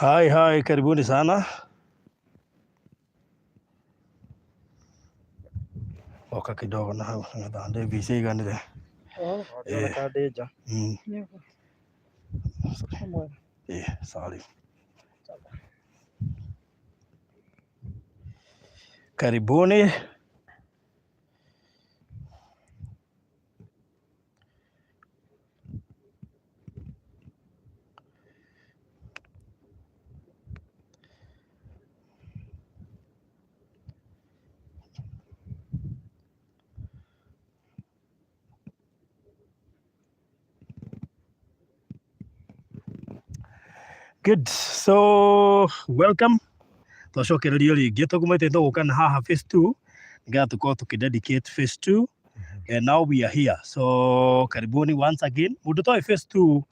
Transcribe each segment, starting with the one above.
Hai, karibuni sana. Oka kidogo na hau ng'athande visa iganire. Kadeja. Sorry. Karibuni. Good. So, welcome. Twacokererio ringi tugumite tugukana haha phase 2 nigetha tukorwo tukidedicate phase 2 and now we are here. So, karibuni once again. Mundu toy phase 2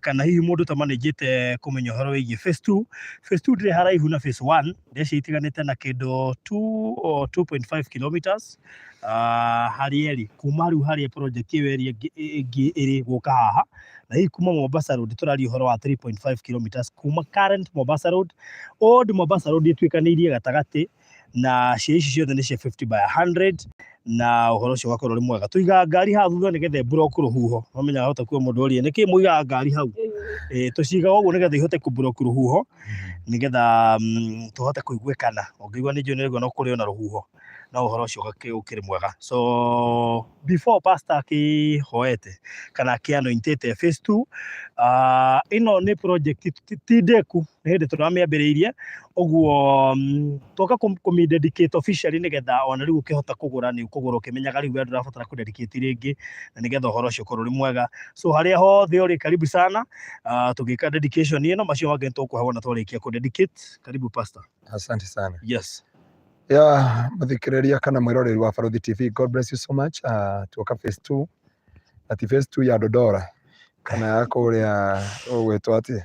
kana hihi mundu tamanĩjĩte kũmenya ũhoro wĩgiĩ phase 2. Phase 2 ndĩrĩ haraihu na phase 1, ndeci itiganĩte na kĩndũ 2 or 2.5 kilometers harĩ eri kuma rĩu harĩa project ĩyo eri ĩngĩ ĩrĩ gũka haha, na hihi kuma Mombasa Road tũraria ũhoro wa 3.5 kilometers kuma current Mombasa Road. Old Mombasa Road ĩtuĩkanĩirie gatagatĩ na cia ici ciothe nĩ cia 50 by 100 na ũhoro ũcio ũgakorwo ũrĩ mwega. Tũigaga ngari haha thutha nĩgetha block rũhuho. Wamenya hota kuo mũndũ ũrĩa nĩkĩ mũigaga ngari hau? Tũcigaga ũguo nĩgetha ihote ku block rũhuho nĩgetha tũhote kũiguĩkana. Ũngĩigua nĩ njũĩ nĩguo no kũrĩ ona rũhuho na ũhoro ũcio ũkĩrĩ mwega. So before pastor akĩhoete kana akĩanointĩte phase 2, ĩno nĩ project ti ndeku, nĩ hĩndĩ tũramĩambĩrĩirie, ũguo twoka kũmĩdedicate officially nĩgetha ona rĩu ũkĩhota kũgũra nĩ ũkũgũra ũkĩmenyaga rĩu wenda ũrabatara kũdedicate rĩngĩ na nĩgetha ũhoro ũcio ũkorwo ũrĩ mwega. So harĩa hothe ũrĩ karibu sana, tũgĩka dedication ĩno macio mangĩ tũkũhe na twarĩkia kũdedicate. Karibu pastor. Asante sana. Yes. Muthikĩrĩria kana mwĩroreri wa Barũthi TV, God bless you so much. Tuoka phase 2, ati phase 2 ya Dodora kana ya kũrĩa ũgwĩtwo atĩ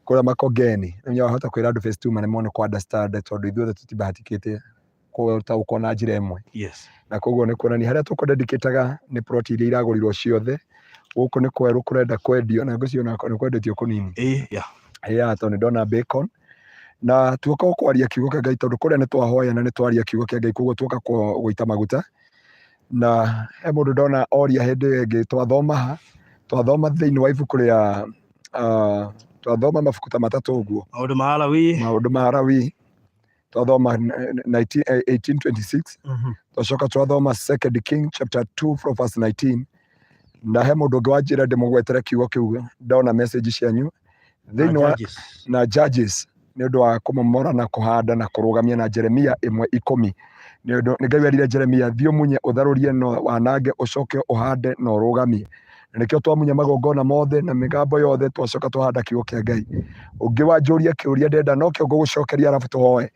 kũrĩa Makongeni. Nĩ wahota kwĩra andũ phase 2 mane mono kwa understand tondũ ithuothe tũtibahatikĩte gũtaũkwo na njĩra ĩmwe. Yes. Na koguo nĩ kuonania harĩa tũkũdedicataga nĩ plot iria iragũrirwo ciothe. Gũkũ nĩ kwerũ kũrenda kwendio na ngũciona nĩ kwendetio kũnini. Tondũ nĩ ndona bacon. Na tuoka kwaria kiugo kĩa Ngai tondũ kũrĩa nĩ twahoya na nĩ twaria kiugo kĩa Ngai, koguo tuoka gũita maguta. Na he mũndũ ndona oria hĩndĩ ĩngĩ twathoma thĩinĩ wa ibuku rĩa twathoma mabuku ta matatũ ũguo. Maũndũ ma Alawii twathoma 1826. Twacoka twathoma 2 King chapter 2 from verse 19. Na he mũndũ ũngĩ wanjĩra ndĩmũgwetere kiugo kĩu, ndona message cianyu thĩinĩ wa na Judges nĩ ũndũ wa kũmomora na kũhanda na kũrũgamia na Jeremia 1:10. Nĩ Ngai werire Jeremia thiĩ ũmunye ũtharũrie no wanange ũcoke ũhande na ũrũgamie. Nĩkĩo twamunya magongona mothe na mĩgambo yothe twacoka twahanda kiugo kĩa Ngai. Ũngĩ wanjũria kĩũria ndenda no kĩo ngũgũcokeria arabu tũhoe.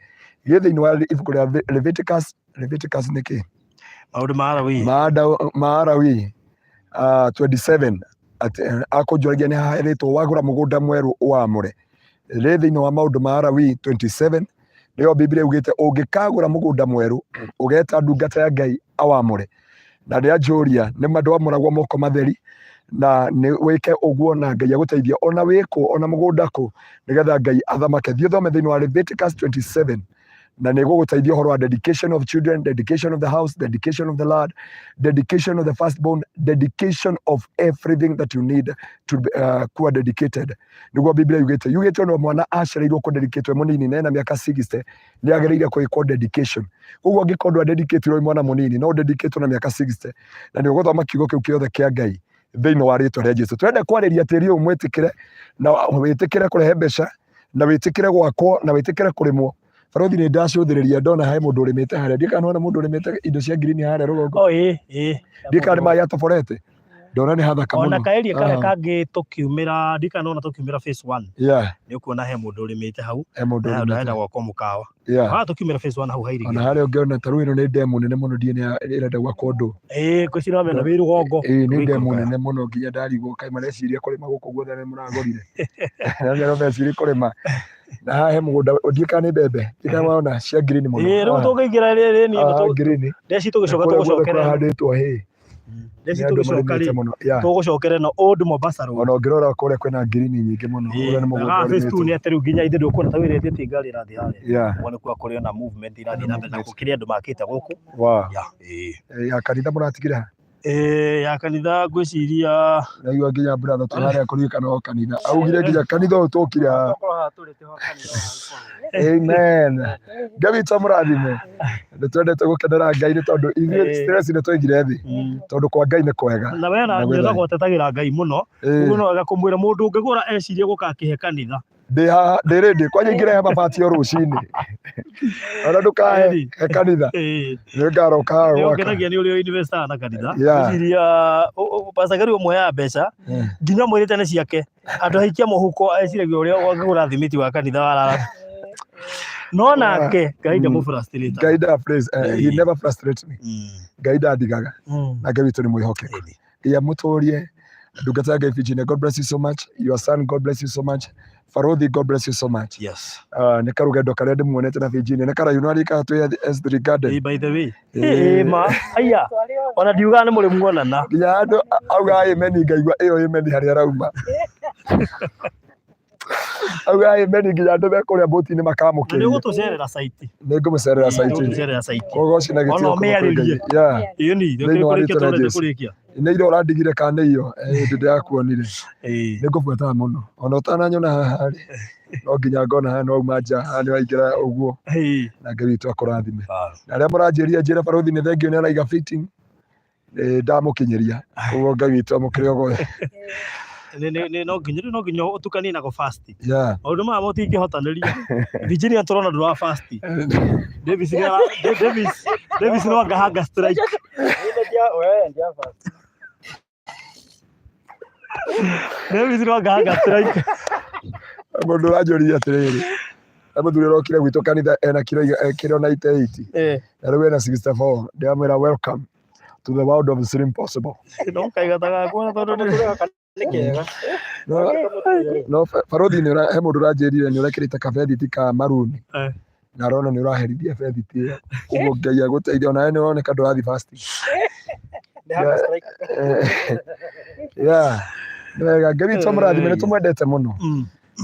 Githĩ thĩinĩ wa ibuku rĩa Leviticus nĩkĩ? Maũndũ ma Alawii 27 akũnjũragia nĩ haherĩtwo wagũra mũgũnda mwerũ ũwamũre. Thĩinĩ wa maũndũ ma Alawii 27 nĩyo Biblia ugĩte ũngĩkagũra mũgũnda mwerũ ũgeta ndungata ya Ngai awamũre. Na rĩrĩa njũria nĩ mandũ amũragwo moko matheri na nĩ wĩke ũguo na Ngai agũteithia ona wĩkũ ona mũgũnda kũ nĩgetha Ngai athamake. Thiĩ thome thĩinĩ wa Leviticus 27 na nĩ gũgũteithia ũhoro wa dedication of children, dedication of the house, dedication of the land, dedication of the firstborn, dedication of everything that you need to kuwa dedicated. Nĩguo Biblia yugĩte no mwana aciarĩirwo kũdedicate mũnini na ena mĩaka 60 nĩ agĩrĩire kwĩkwo dedication. Ũguo angĩkorwo dedicate mwana mũnini no dedicate na mĩaka 60 na nĩ ũgũthoma kiugo kĩu kĩothe kĩa Ngai thĩinĩ wa rĩtwa rĩa Jesũ. Twende kwarĩria tĩri ũyũ mwĩtĩkĩre na wĩtĩkĩre kũrehe mbeca na wĩtĩkĩre gwakwo na wĩtĩkĩre kũrĩmwo. Barũthi nĩ ndacũthĩrĩria ndona he mũndũ ũrĩmĩte harĩa, ndikana ona mũndũ ũrĩmĩte indo cia ngirini harĩa rũgongo. Ndikana maĩ atoborete ndona nĩ hathaka mũno. Ona kaeria karĩa kangĩ tũkiumĩra ndikana ona tũkiumĩra phase 1 nĩ ũkuona he mũndũ ũrĩmĩte hau na ndahenda gwakwo mũkawa. Tũkiumĩra phase 1 hau hairigĩ. Ona harĩa ũngĩona ta rũĩ ĩno nĩ ndemu nene mũno ndiĩ ĩrenda gwakwo ũndũ. Ngwĩciria mena wĩ rũgongo. Nĩ ndemu nene mũno nginya ndarigwo kaĩ mareciria kũrĩma gũkũ guothe nĩ mũragũrire. Na nĩ meciria kũrĩma. Na haha he mũgũnda ũndiĩka nĩ mbembe ndikana waona cia ngirini mũno. Rĩu tũngĩingĩra rĩrĩ nĩ ĩno ngirini ndeci tũgĩcoka tũgũcokerera handĩtwo Theci tugicoka tugucokere na Old Mombasa Road. Ona ngirora kuria kwina green nyingi muno uria ni mugunda phase 2 ni ateru nginya ithe ndukuna ta wire thieti ngari rathi hari yeah wone kwa kuri na movement irathi na mbere na kukiria andu makite guku ya kanitha muratigire ya kanitha ngwiciria na iwa nginya brother turaria kuririkana o kanitha augire nginya kanitha o tukire amen Gabita murathime nditwendete gukenera Ngai ni tondu ithuĩ stress ni twaigire thi tondu kwa Ngai ni kwega na wena njenda gwatetagira Ngai muno uguo no wega kumwira mundu ungigura ecirie guka akihe kanitha ndi ready kwanya ingire he mabati o rucini ona ndukahe kanitha ni ngaroka ni ongenagia ni uri university na kanitha eciria pasagari umwe ya mbeca nginya mwirite ni ciake andu haikia muhuko eciragia uria wagura thimiti wa kanitha warara no nake Ngai mu frustrate Ngai da praise he never frustrates me Ngai da ndigaga na Ngai witu ni mwihokeku ya muturie ndungata Ngai Virginia, God bless you so much. Your son, God bless you so much. Farodhi, God bless you so much. Yes. Nĩ karugendo karĩa ndĩmuonete na Virginia nĩ karaihu no arika tu S3 Garden. By the way. Ma aya ona ndiuga nĩ mũrĩ muonana. Nginya andũ auga amen ngaigua ĩyo amen harĩa arauma. Auga amen nginya andũ bekũrĩa boti-inĩ makamũkĩria. Nĩ gũtũcerera site. Nĩ ngũmũcerera site. Gũtũcerera site. Kogo cina gĩtio. Ona mĩarĩrie. Yeah. Iyo ni kũrĩkia tũrende kũrĩkia. Nĩ ira ũrandigire kana iyo ndĩ yakuonire. Nĩ ngũbuata mũno. Ona ũtananyona haha rĩ. No nginya ngona haha no uma nja haha nĩ waingĩra ũguo. Na Ngai witũ akũrathime. Na arĩa mũranjĩria njĩra Farodhi nĩ thengio nĩ araiga fitting. Ndamũkinyĩria. Ũguo Ngai witũ amũkĩre ogo. No nginya utukanie na go fast. Yeah. Maundu maya mutingĩhotanĩria. Virginia turona ndũra fast. Davis no ngahanga strike. Ndia fast. Davis no ngahanga strike. Mũndũ ũranjũria atĩrĩrĩ. Mũthuri ũrokire gwitũ kanitha ena kilo 98. Na rĩu ena 64. Ndĩramwĩra welcome to the world of the impossible. No kaigataga kuona tondu nĩ no Farodhi nĩ he mũndũ ũranjĩrire nĩ ũrekĩrĩte kabethiti ka maruni na arona nĩ ũraherithia bethiti ĩyo ũguo Ngai agũteithia ona we nĩ ũroneka ndũrathi fasting nĩ wega Ngai witũ mũrathime nĩ tũmwendete mũno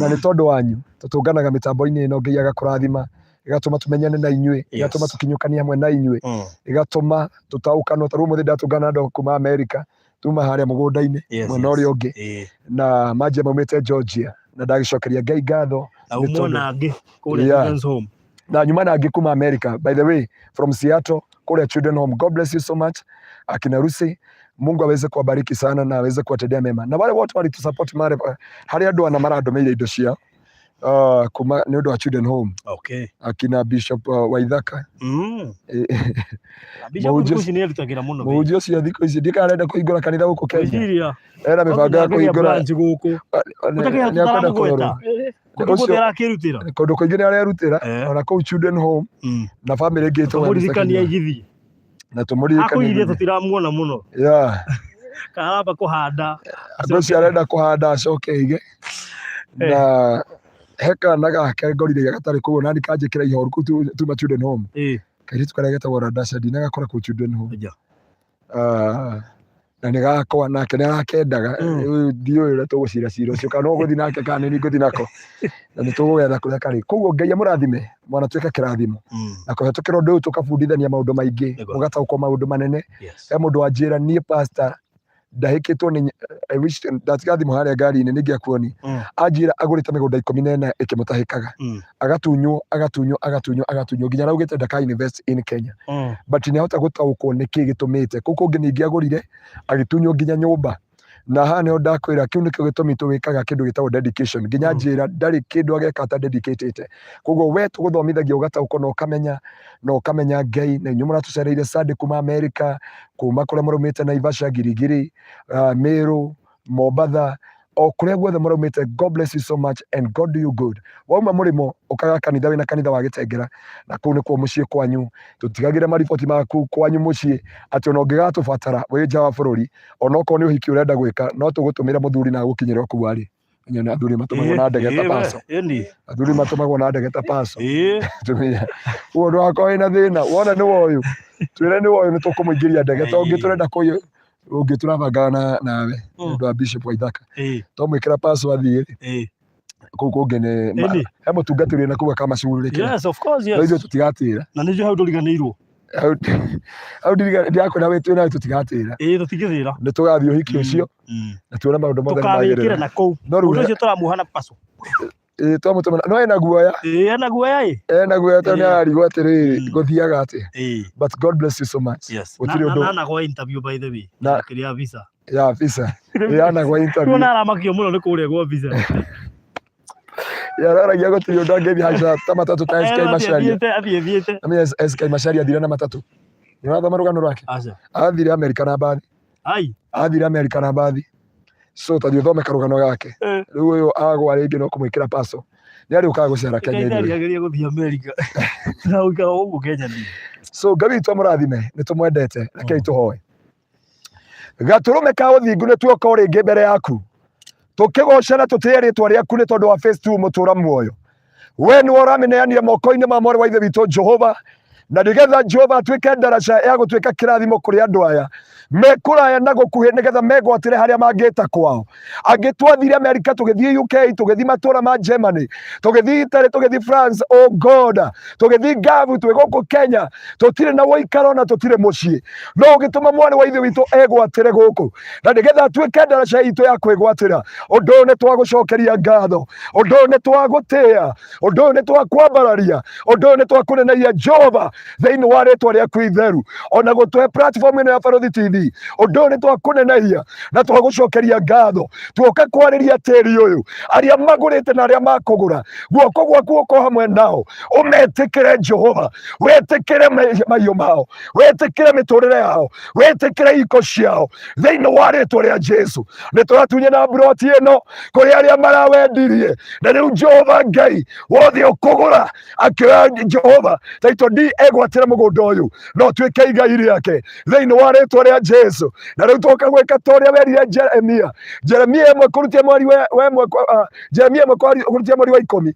na nĩ tondũ wanyu tũtũnganaga mĩtambo-inĩ ĩno Ngai agakũrathima igatũma tumenyane na inyuĩ igatũma tukinyũkanie hamwe na inyuĩ igatũma tũtaũkanwo ta rĩu mũthĩ ndatũngana andũ kuma America tuma harĩa mũgũnda-inĩ mwena ũrĩa ũngĩ na manjia maumĩte Georgia na ndagĩcokeria Ngai ngatho na nyuma na angĩ kuma America by the way from Seattle kule Children Home. God bless you so much akina Rusi, Mungu aweze kuwabariki sana na aweze kuwatendea mema na wale wote walitusupport mare harĩa andũ ana marandomeire indo ciao kuma nĩ ũndũ wa Children Home. Okay. Akina Bishop Waithaka. Bishop kuci nĩ erutagĩra mũno. Mũhunjia ũcio thikũ ici ndikarenda kũhingũra kanitha gũkũ Kenya. Era mĩbango ya kũhingũra gũkũ. Nĩ akwenda kũrorwo. Kũndũ kũingĩ nĩ arerutĩra ona kũu Children Home na family ĩngĩ tũmũririkania igithie. Na tũmũririkania. Akũirie tũtiramuona mũno. Karamba kũhanda. Andũ acio arenda kũhanda acoke ige. Na heka naga kengorire gatarĩ kuo nani kanjĩkĩra ihoru kũu tuma Children Home kairitu karĩa getagwo Radasha ndinagakora kũu Children Home na nĩ gakwa nake nĩ arakendaga ndiũĩ ũrĩa tũgũcira cira ũcio kana ũgũthiĩ nake kana nĩ ngũthiĩ nako na nĩ tũgũgetha kũrĩa karĩ koguo Ngai amũrathime mwana tuĩke kĩrathimo na kũhetũkĩra ũndũ ũyũ tũkabundithania maũndũ maingĩ mũgataũkwo maũndũ manene he mũndũ wanjĩra niĩ pastor ndahĩkĩtwo nĩ ndatigathimwo harĩa ngari-inĩ nĩ ngĩakuoni anjĩra agũrĩte mĩgũnda 14 ĩkĩmũtahĩkaga agatunywo nginya raugĩte ndaka invest in Kenya but nĩ ahota gũtaũkwo nĩkĩ gĩtũmĩte kũu kũngĩ ningĩ agũrire agĩtunywo nginya nyũmba na haha nĩho ndakwĩra kĩu nĩkĩo gĩtũmi tũwĩkaga kĩndũ gĩtagwo dedication nginya njĩra ndarĩ kĩndũ ageka ata dedicatĩte koguo we tũgũthomithagia ũgataũkwo na ũkamenya Ngai na inyuĩ mũratũcereire Sunday kuma America kuma kũrĩa mũraumĩte Naivasha Girigiri Meru Mombatha o kũrĩa guothe mũraumĩte. God bless you so much and God do you good. Wauma mũrĩmo ũkaga kanitha wĩna kanitha wa Gĩtengera na kũu nĩkuo mũciĩ kwanyu tũtigagĩre mariboti maku kwanyu mũciĩ atĩ ona ũngĩgatũbatara wĩ nja wa bũrũri ona okorwo nĩ ũhiki ũrenda gwĩka no tũgũtũmĩra mũthuri na gũkinyĩra kũu arĩ nyana athuri matũmagwo na ndege ta paso athuri matũmagwo na ndege ta paso tumia ũndũ wakwa wĩna thĩna wona nĩ woyũ twĩre nĩ woyũ nĩ tũkũmũingĩria ndege to ũngĩ tũrenda ungi turabangana nawe ndu wa Bishop Waithaka to mwikira password kuu kungi ni he mutungatiri na kuga kama shuguri kira. Yes, of course, yes. Ndio tutigatira na ndio hau nduriganirwo au ndiako nawe tu nawe tutigatira tutigithira nĩ tũgathiĩ ũhiki ũcio na tuone maũndũ mothe tũkawĩkĩra na kũu ũndũ ũcio tũramuoha na paso twamũtũmana no ena guoya ena guoya ena guoya tondũ nĩararigwo atĩrĩrĩ gũthiaga atĩa but God bless you so much. na anagwa interview by the way na kĩrĩa visa ya visa anagwa interview na aramakio mũno nĩ kũrĩa gwa visa yararagia gũtirĩ ũndũ angĩthiĩ haica ta matatũ ta SK Macharia amenya SK Macharia athire na matatũ nĩwathoma rũgano rwake athire Amerika na mbathi athire Amerika na mbathi so tathiĩ ũthome karũgano gake rĩu ũyũ agwa rĩngĩ no kũmwĩkĩra paso nĩarĩũkaga gũcera Kenya nĩarĩagĩria gũthiĩ Amerika na ũikara ũguo Kenya nĩ so Ngai witũ amũrathime nĩtũmwendete rekei tũhoe. Gatũrũme ka ũthingu nĩtuoka rĩngĩ mbere yaku tukigocana tũtĩe rĩtwa rĩaku nĩ tondũ wa phase 2 mũtũra muoyo we nĩ ũrameneanire moko-inĩ ma mwarĩ wa ithe witũ Jehova na nĩgetha Jehova atuĩke ndaraca ya gũtuĩka kĩrathimo kũrĩ andũ aya mekũraya na gũkuhĩ nĩgetha megwatĩre harĩa mangĩta kwao. Angĩ twathire Amerika tũgĩthiĩ UK tũgĩthiĩ matũra ma Germany tũgĩthiĩ Italy tũgĩthiĩ France oh God tũgĩthiĩ Gavu twĩ gũkũ Kenya tũtirĩ na ũikaro na tũtirĩ mũciĩ no ũgĩtũma mwarĩ wa ithe witũ egwatĩre gũkũ na nĩgetha atuĩke ndaraca itũ ya kwĩgwatĩra. Ũndũ ũyũ nĩ twagũcokeria ngatho, ũndũ ũyũ nĩ twagũtĩĩa, ũndũ ũyũ nĩ twakwambararia, ũndũ ũyũ nĩ twakũneneia Jehova thĩinĩ wa rĩtwa rĩaku itheru ona gũtũhe platform ĩno ya Barũthi TV. Ũndũ ũyũ nĩ twakũneneia na twagũcokeria ngatho tuoka kwarĩria tĩri ũyũ arĩa magũrĩte na arĩa makũgũra guoko gwaku ũko hamwe nao ũmetĩkĩre Jehova wetĩkĩre mahiũ mao wetĩkĩre mĩtũrĩre yao wetĩkĩre iko ciao thĩinĩ wa rĩtwa rĩa Jesu. Nĩ tũratunye na mburoti ĩno kũrĩ arĩa marawendirie na rĩu Jehova Ngai wothe ũkũgũra akĩoya Jehova taito ndi egwatĩra mũgũnda ũyũ no tuĩke igai rĩake thĩinĩ wa rĩtwa rĩa Jesu. Na rĩu tũka gwĩka ta ũrĩa werire Jeremia ĩmwe kũrutia mweri Jeremia ĩmwe kũrutia mweri wa 10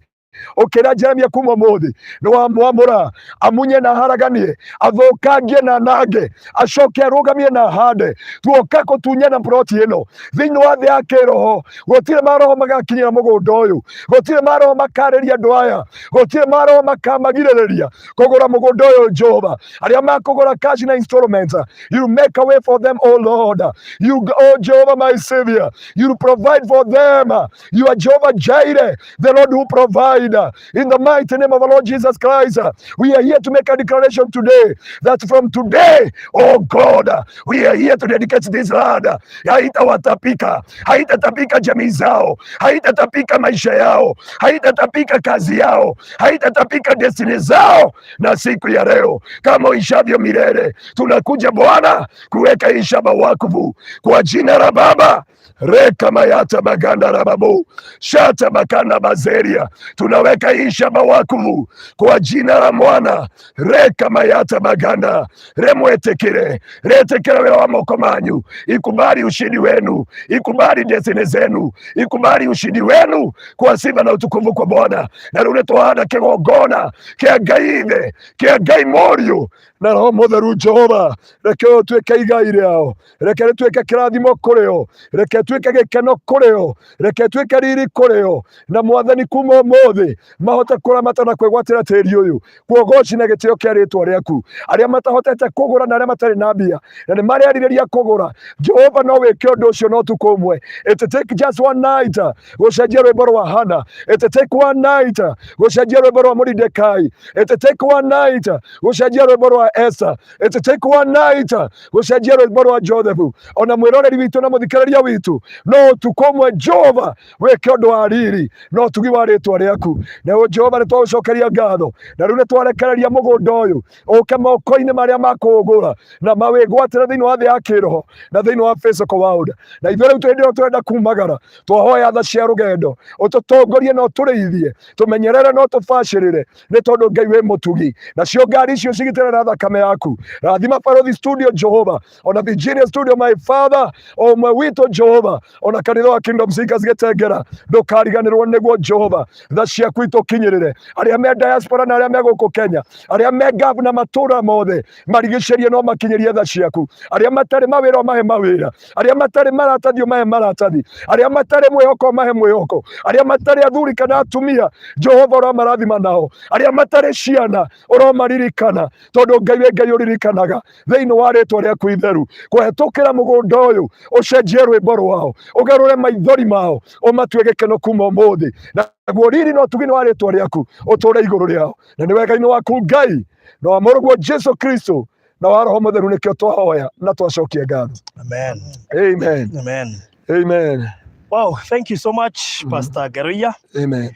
ukira Jeremia kuma mũthĩ nĩ wamwamũra amunye na haraganie athũkangie na nange acoke arũgamie na hande tuoka gũtunya na ploti ĩno thĩinĩ wa thĩ ya kĩroho. Gũtirĩ maroho magakinyĩra mũgũnda ũyũ, gũtirĩ maroho makarĩria andũ aya, gũtirĩ maroho makamagirĩrĩria kũgũra mũgũnda ũyũ Jehova. Arĩa makũgũra cash na installments you make a way for them oh Lord, you oh Jehovah my Savior, you provide for them, you are Jehovah Jireh, the Lord who provides. In the mighty name of our Lord Jesus Christ, we are here to make a declaration today that from today, oh God, we are here to dedicate this land. Haitawatapika, haitatapika jamii zao, haitatapika maisha yao, haitatapika kazi yao, haitatapika destiny zao. Na siku ya leo kama uishavyo milele, tunakuja Bwana kuweka ishaba wakfu kwa jina la Baba reka mayata baganda rababu shata bakana bazeria. Tunaweka ishaba wakfu kwa jina la Mwana reka mayata baganda remwetekere retekere wa moko manyu. Ikubali ushindi wenu, ikubali destiny zenu, ikubali ushindi wenu kwa sifa na utukufu kwa Bwana. Na rune twahanda kigongona kia Ngai kia Ngai morio na Roho Mũtheru Jehova reke tuĩke igai rĩao, reke tuĩke kĩrathimo kũrĩo, reke tuĩke gĩkeno kũrĩo, reke tuĩke riri kũrĩo na Mwathani kuma ũmũthĩ mahote kũramata na kwĩgwatĩra tĩri ũyũ kuogoci na gĩtĩo kĩa rĩtwa rĩaku. Arĩa matahotete kũgũra na arĩa matarĩ na mbia na nĩ marerirĩria kũgũra Jehova no wĩke ũndũ ũcio no ũtukũ ũmwe. It take just one night gũcenjia rwĩmbo rwa Hana, it take one night gũcenjia rwĩmbo rwa Mordecai, it take one night gũcenjia rwĩmbo rwa Esther, it take one night gũcenjia rwĩmbo rwa Joseph. Ona mwĩroreri witũ na mũthikĩrĩria witũ no ũtukũ ũmwe Jehova wĩke ũndũ wa riri no ũtugi wa rĩtwa rĩaku. Na Jehova nĩ twagũcokeria ngatho na rĩu nĩ twarekereria mũgũnda ũyũ ũke moko-inĩ marĩa makũgũra na mawĩgwatĩre thĩinĩ wa thĩ ya kĩroho na thĩinĩ wa physical world. Na ithuĩ rĩu tũrenda kumagara twahoya tha cia rũgendo ũtũtongorie na ũtũrĩithie tũmenyerere no tũbacĩrĩre nĩ tondũ Ngai wĩ mũtugi. Nacio ngari icio cigitĩre na thakame yaku. Rathima Barũthi Studio Jehova, ona Virginia Studio my Father, o mwe witũ Jehova, ona kanitha wa Kingdom Seekers Gĩtengera ndũkariganĩrwo nĩguo Jehova. Tha cia ciaku itukinyirire aria me diaspora na aria me guku Kenya aria me governor matura mothe marigicerie no makinyirie tha ciaku aria matari mawira mahe mawira aria matari maratathi mahe maratathi aria matari mwihoko mahe mwihoko aria matari athuri kana atumia Jehova ro marathima nao aria matari ciana oro maririkana tondu Ngai uririkanaga thiini wa ritwa riaku itheru kuhetukira mugunda uyu ucenjie rwimbo rwao ugarure maithori mao umatue gikeno kuma umuthi naguo riri no tugini wa ritwa riaku uture iguru riao na ni wega-ini waku Ngai na wa muruguo Jesu Kristo na wa Roho Mutheru nikio twahoya na twacokia ngatho. Amen. Amen. Amen. Amen. Wow, thank you so much, Pastor Ngaruiya. Amen.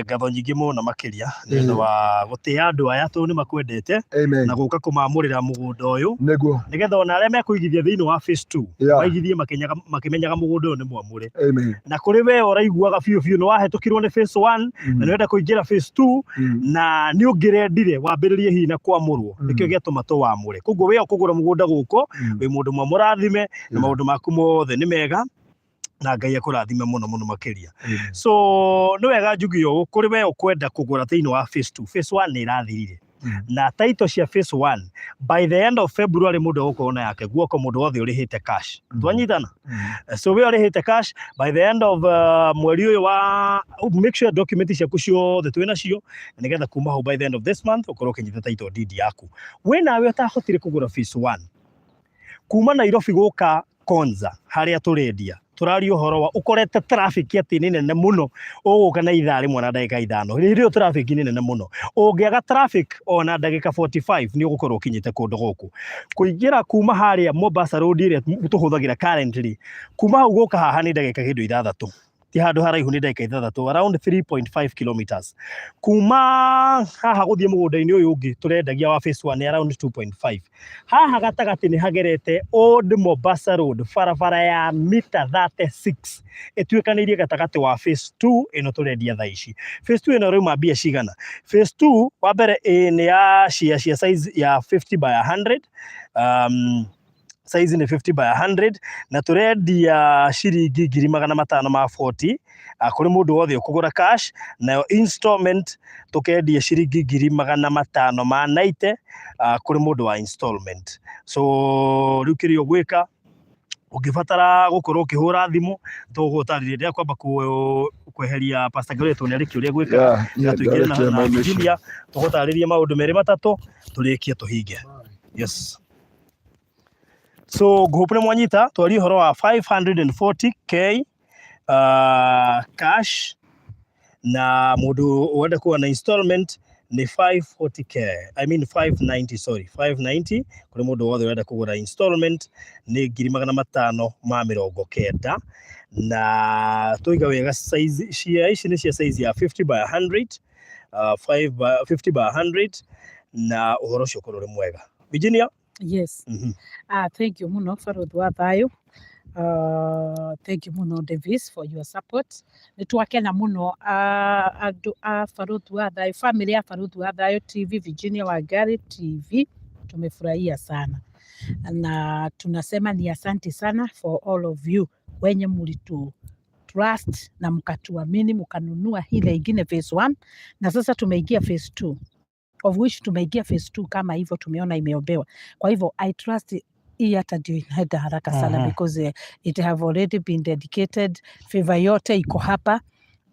Ngatho nyingi muno makiria nĩ wa gutia andu aya tu ni makwendete na guka kumamurira mugunda uyu niguo nigetha ona aria mekuigithia thiini wa phase 2 maigithie makimenyaga mugunda uyu ni mwamure na kuri we uraiguaga biu no wahetukirwo ni phase 1 na niwenda kuingira phase 2 na ni ungirendire wambiririe hihi na kwamurwo nikio giatuma tu wamure koguo we ukugura mugunda guko wi mundu mwamurathime na maundu maku mothe ni mega na Ngai akurathime muno makiria. So ni wega njugio kuri we ukwenda kugura thiini wa phase 2 phase 1 ni irathirire na title cia phase 1 by the end of February mundu ukona yake guoko mundu wothe urihite cash twanyitana. So we urihite cash by the end of mweri uyu wa make sure document ciaku ciothe twina cio nigetha kuma ho by the end of this month ukorwo kinyita title deed yaku we nawe utahotire kugura phase 1 kuma Nairobi guka Konza haria turendia turario horo wa ukorete traffic ati ni nene muno uguka na ithaa rimwe na ndagika 5 ririo traffic ni nene muno ungiaga traffic ona ndagika 45 ni ugukorwo kinyite kundu guku kuingira kuma haria Mombasa road iria tuhuthagira currently kuma hau guka haha ni ndagika kindu 6 ti handu haraihu ni ndagika 6 around 3.5 kilometers kuma haha guthie mugunda-ini uyu ungi turendagia wa phase 1 ni around 2.5 haha gatagati ni hagerete old Mombasa road barabara ya mita 36 ituikanirie gatagati wa phase 2 ino turendia thaa ici phase 2 ino reuma mbia cigana phase 2 wa mbere ni ya cia size ya 50 by 100 size ni 50 by 100 na turendia ciringi 540 kuri mundu wothe ukugura cash na installment tukendia ciringi 590 kuri mundu wa installment. So riu kirio gwika ukibatara gukorwo ukihura thimu tugutaririe ndia kwamba kweheria Pastor Ngaruiya tuone kiuria gwika tuingire na Virginia tugutaririe maundu meri matatu turikie tuhinge. Yes. So group ni mwanyita twari horo wa 540k cash na mundu wenda kuwa na installment ni 540k I mean 590 kuri mundu wothe wenda kugura installment ni 590 na tuiga wega size cia ici ni cia size ya 50 by 100 50 by 100 na uhoro cio kurore mwega Virginia. Yes. Thank you muno Faruthi wa thayo. Thank you muno Davis for your support. Nitwakena muno andu a Faruthi wa thayo, family ya Faruthi wa thayo TV, Virginia Wangari TV, tumefurahia sana na tunasema ni asante sana for all of you wenye mulitu trust na mkatuamini mkanunua ile ingine phase 1 na sasa tumeingia phase 2 of which tumeingia phase 2 kama hivyo tumeona imeombewa. Kwa hivyo I trust hii hata ndio inaenda haraka sana because it have already been dedicated, favor yote iko hapa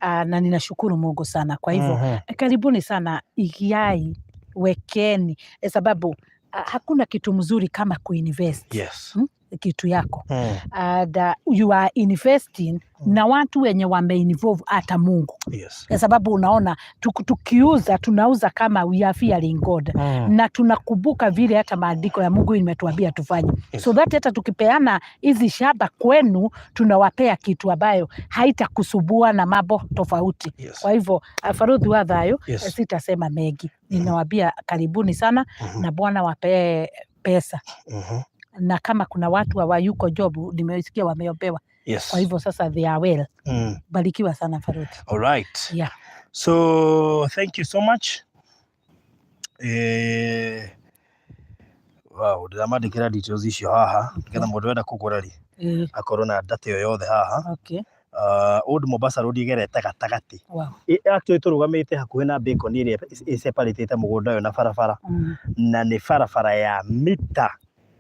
na ninashukuru Mungu sana. Kwa hivyo karibuni sana, igiai wekeni sababu hakuna kitu mzuri kama kuinvest. Yes. Kitu yako and you are investing na watu wenye wameinvolve hata Mungu. Yes. Kwa sababu unaona tukiuza tunauza kama we are fearing God na tunakumbuka vile hata maandiko ya Mungu imetuambia tufanye. Yes. So that hata tukipeana hizi shamba kwenu tunawapea kitu ambayo haitakusubua na mambo tofauti. Yes. Kwa hivyo Faruthi wa thayo, yes, sitasema mengi. Ninawaambia karibuni sana na Bwana wapee pesa. Na kama kuna watu hawayuko job nimesikia wameombewa. Yes. Kwa hivyo sasa they are well. Barikiwa sana Faruthi. All right. Yeah. So thank you so much. Wow, ndiramandikira details icio haha nigetha mundu wenda kugura ri akorwo na data yo yothe haha. Okay. Old Mombasa Road igerete gatagati. Wow. Actually turugamite hakuhe na Bacon ire separate mugunda uyu na barabara. Na ni barabara ya mita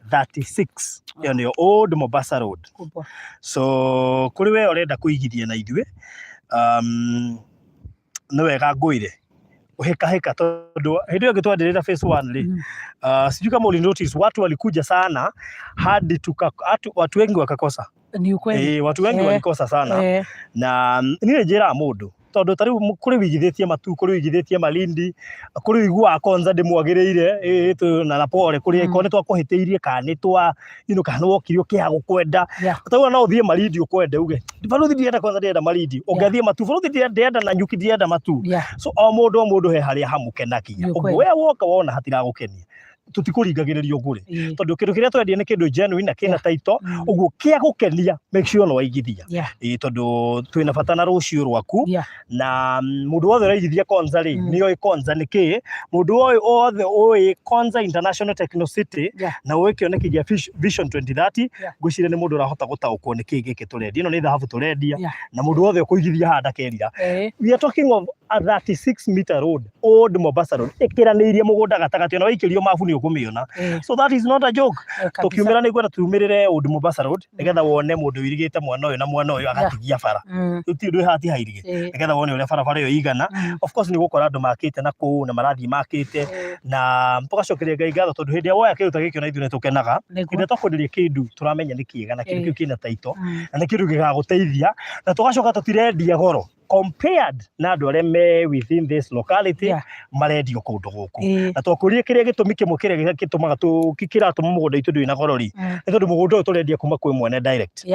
36. Iyo ni Old Mombasa Road. So kuri we urenda kuigithia na ithuĩ nĩ wega ngwĩre heka tondu hindi yo gitwandirira phase 1 ri sijui kama uli notice watu walikuja sana hadi watu wengi wakakosa. Ni ukweli. Watu wengi walikosa sana. Na niĩ njĩra mũndũ tondu tari kuri wigithitie matu kuri wigithitie Malindi kuri igua Konza ndimwagiriire na pole kuri ikone twakuhitiirie kana twa kana wokirio kia gukwenda utauna no uthie Malindi ukwende uge baruthi ndienda Konza ndienda Malindi ungathie matu baruthi ndienda na nyuki ndienda matu. So o mundu he haria hamukenakia uguo we woka wona hatiragukenia tutikuringagiririo ngure tondu kindu kiria twendia ni kindu genuine na kina taito uguo kia gukenia make sure no waigithia tondu twina bata na rucio rwaku na mundu wothe raigithia Konza ri ni oi Konza niki mundu wothe oi Konza International Techno City na oi kionekia Vision 2030 ngwicire ni mundu rahota gutaukwo niki giki turendia ino ni dhahabu turendia na mundu wothe kuigithia handa kerira. We are talking of a 36 meter road, Old Mombasa Road ikiraniirie mugunda gatagati ona waikirio mabu ni ukumiona. So that is not a joke. Tukiumira ni gweta tumirire Old Mombasa Road nigetha wone mundu wirigite mwana uyu na mwana uyu agatigia bara uti ndu hati hairige nigetha wone uria bara iyo igana. Of course ni gukora andu makite na kuu na marathi makite na tugacokeria Ngai ngatho tondu hindi woya kiruta gikio na ithu ni tukenaga hindi tukwenderia kindu turamenya ni kiega na kindu kiu kina taito na ni kindu gigaguteithia na tugacoka tutirendia goro compared na andu aria me within this locality marendio kundu guku na twakurie kiria gitumi kimwe kiria gitumaga kiratuma mugunda itu ndui na gorori ni tondu mugunda uyu turendia kuma kwi mwene direct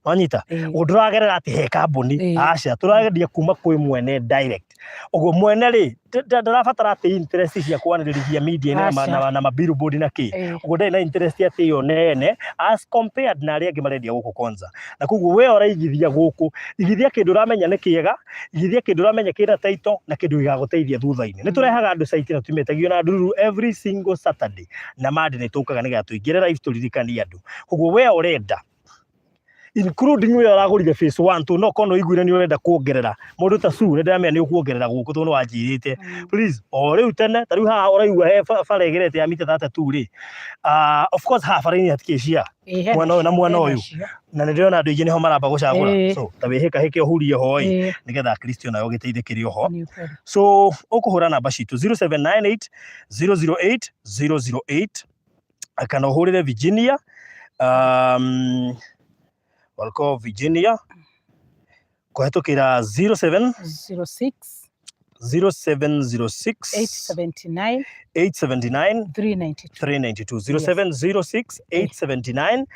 wanyita unduragerera ati he kambuni aca turagendia kuma kwi mwene direct uguo mwene ri ndarabatara ati interest cia kwaniriria media na mabillboard na ki uguo ndai na interest ati yo nene as compared na aria angi marendia guku Konza na koguo we oraigithia guku igithia kindu ramenya ni kiega igithia kindu ramenya kina taito na kindu gigaguteithia thutha-ini ni turehaga andu site na tumetagio na nduru every single Saturday na madi ni tukaga ni gatuingire live turirikania andu koguo we urenda including we aragurire phase 1 tu no kono igwire ni urenda kuongerera mundu ta su renda me ni ukuongerera guku tu no wanjirite please o riu tene tariu ha oraigua he bara igerete ya mita 32 ri of course ha bara ni hatikishia mwana uyu na mwana uyu na ndirona andu ingi niho maramba gucagura so ta wihika hike uhurie hoi nigetha Kristo nayo giteithikirio ho. So ukuhura namba citu 0798 008 008 akana uhurire Virginia walko Virginia kuhetukira 0706 879 392 0706 879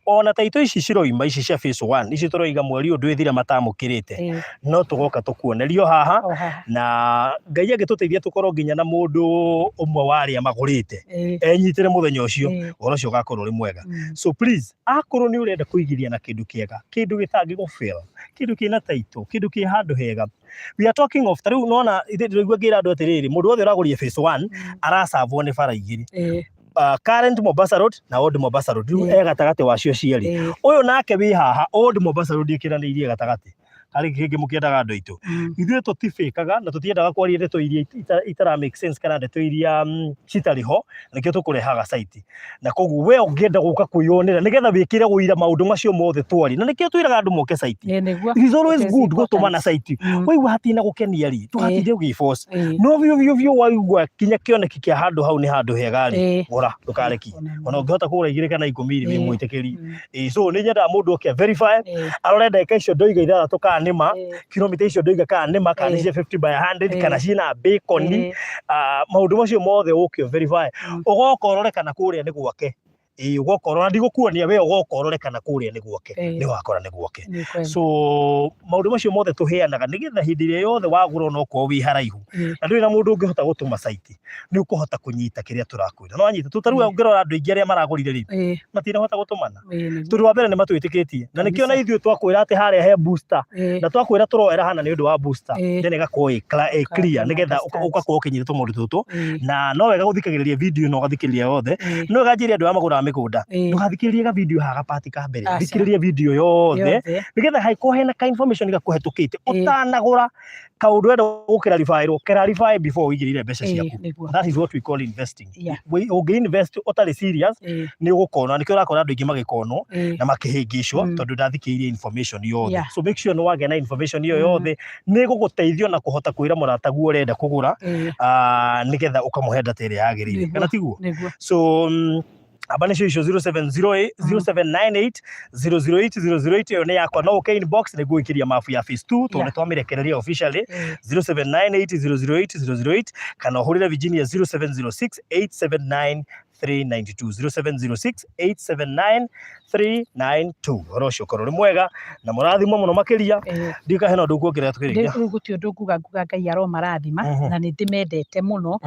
ona taito ici ciroima ici cia phase 1 ici turoiga mweri undu ithira matamukirite no tugoka tukuonerio haha na Ngai agituteithia tukorwo nginya na mundu umwe wari amagurite enyitire muthenya ucio orocio gakorwo ri mwega. So please akorwo ni urenda kuigithia na kindu kiega kindu gitangi gufira kindu kina taito kindu ki handu hega. We are talking of tariu nona ndirigwa ngira andu atiriri mundu wothe uragurie phase 1 aracavwo ni bara igiri current Mombasa Road na Old Mombasa Road gatagati wacio cieri uyu nake wi haha Old Mombasa Road ikiraniirie gatagati hari kingi mukiendaga andu aitu ithuĩ tutifikaga na tutiendaga kwaria ndeto iria itara make sense kana ndeto iria citariho nikio tukurehaga site na koguo we ungienda guka kuyonera nigetha wikire guira maundu macio mothe twari na nikio twiraga andu moke site. It is always good gutuma na site weigua hatina gukenia ri tugatinde ugiforce no vyo waigua kinya kioneki kia handu hau ni handu hega ri gora ndukareki ona ungihota kugura igire kana 10 wi mwitikiri so ni nyenda mundu oke verify arore ndeka icio ndoiga ithathatũ kana nima kilomita icio ndoiga kana nima kana cia 50 by 100 kana cina Bacon maundu macio mothe ukio verify ugokorore kana kuria ni gwake ugokorora ndigukuonia we ugokorore kana kuria ni gwake ni wakora ni gwake. So maundu macio mothe tuheanaga nigetha hindi iria yothe wagura no ko wi haraihu na nduri na mundu ungihota gutuma site ni ukuhota kunyita kiria turakwira no anyita tutarua ngirora andu ingi aria maragurire ri matina hota gutumana tundu wa mbere ni matwitikitie na nikio na ithuĩ twakwira ati haria he booster na twakwira turoera hana ni undu wa booster then gakoe clear nigetha ugakorwo kinyire tumundu tutu na no wega guthikagiriria video no gathikiriria yothe no gajiria andu amagura migunda ndugathikiririe ga video haga party ka mbere thikiririe video yothe nigetha haiko hena ka information gakuhetukite utanagura kaundu wenda gukira before wigirire mbeca ciaku. That is what we call investing. Ungi invest utari serious ni ugukona nikio urakora andu aingi magikono na makihingicwo tondu ndathikiririe information yothe. So make sure no wagena information iyo yothe ni guguteithio na kuhota kwira murata guo urenda kugura nigetha ukamuhe data ire yagirire kana tiguo. So aba nicio icio 0798008008 yo ni yakwa no uke inbox ni guikiria mafu ya phase 2 tondu twamirekereria officially 0798008008 kana uhurire Virginia 0706879392 0706879392 orocio korori mwega na murathimo muno makiria ndika hena ndu kuongerera tukirikia riu gutio ndu nguga Ngai aro marathima na ni ndimendete muno.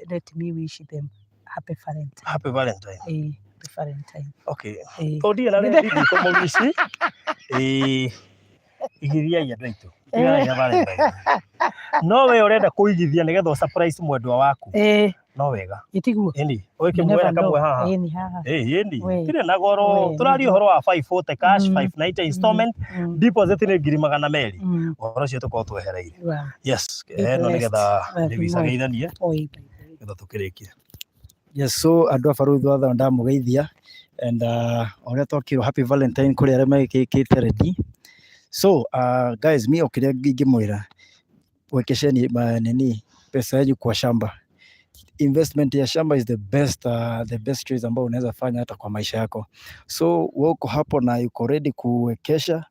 Let me wish them happy Valentine. Happy Valentine. Happy Valentine. Okay. Todi na ndi ko wishi igiria ya ndaitu ya Valentine. No we urenda kuigithia nigetha surprise mwendwa waku no wega itiguo eni oike mwera kamwe haha eni haha eni tire na goro turari uhoro wa 540 cash 590 installment deposit ni 200 uhoro cio tuko twehereire. Yes no nigetha ndigicageithanie nigetha tukirikia. Yes, so andu abaruthu othe ndamugeithia and oria twakirwo happy Valentine kuri aria megikite ready. So guys, mi okiria ngimwira wekesheni nini pesa yenu kwa shamba. Investment ya shamba is the best choice ambao unaweza fanya hata kwa maisha yako. So uko hapo na uko ready kuwekesha,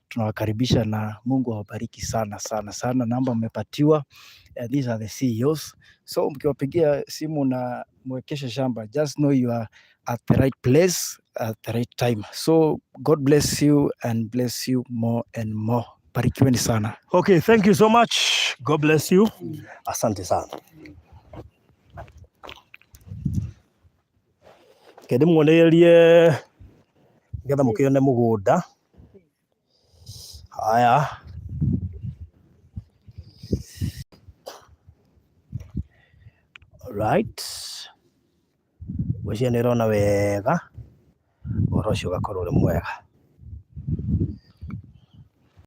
tunawakaribisha na Mungu awabariki sana sana sana. Namba mmepatiwa, these are the CEOs. So mkiwapigia simu na mwekesha shamba, just know you are at the right place at the right time. So God bless you and bless you more and more. Barikiweni sana. Okay, thank you so much. God bless you. Asante sana. Kede muonererie getha mukione mugunda. Haya. Alright. Weshe nirona wega. Orocio gakorwo ri mwega.